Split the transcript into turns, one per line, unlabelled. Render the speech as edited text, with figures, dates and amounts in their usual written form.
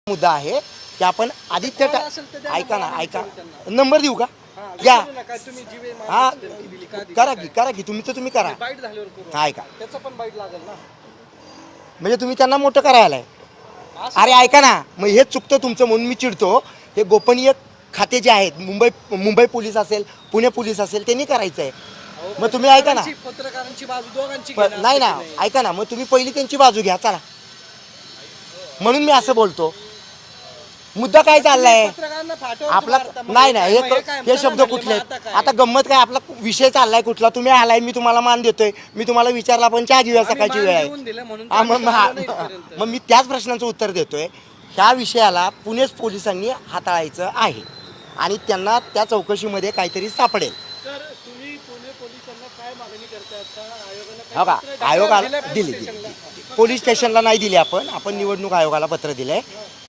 मुद्दा आहे की आपण आदित्य ऐका ना, ऐका, नंबर देऊ का? या हा, करा की तुम्ही करा. ऐका, म्हणजे तुम्ही त्यांना मोठं करायला आहे. अरे ऐका ना, मग हे चुकतं तुमचं म्हणून मी चिडतो. हे गोपनीय खाते जे आहेत, मुंबई पोलीस असेल, पुणे पोलीस असेल, त्यांनी करायचं आहे. मग तुम्ही ऐका ना,
पत्रकारांची बाजू दोघांची
नाही ना, ऐका ना, मग तुम्ही पहिली त्यांची बाजू घ्या. चला, म्हणून मी असं बोलतो. मुद्दा काय चाललाय आपला? नाही नाही, हे शब्द कुठले आहेत? आता गंमत काय, आपला विषय चाललाय कुठला? तुम्ही आलाय, मी तुम्हाला मान देतोय, मी तुम्हाला विचारला पण चहा घेऊया, सकाळची वेळ आहे. मग मी त्याच प्रश्नांचं उत्तर देतोय. ह्या विषयाला पुणे पोलिसांनी हाताळायचं आहे आणि त्यांना त्या चौकशीमध्ये काहीतरी सापडेल. हो का? आयोगाला दिली, पोलीस स्टेशनला नाही दिली. आपण निवडणूक आयोगाला पत्र दिलंय.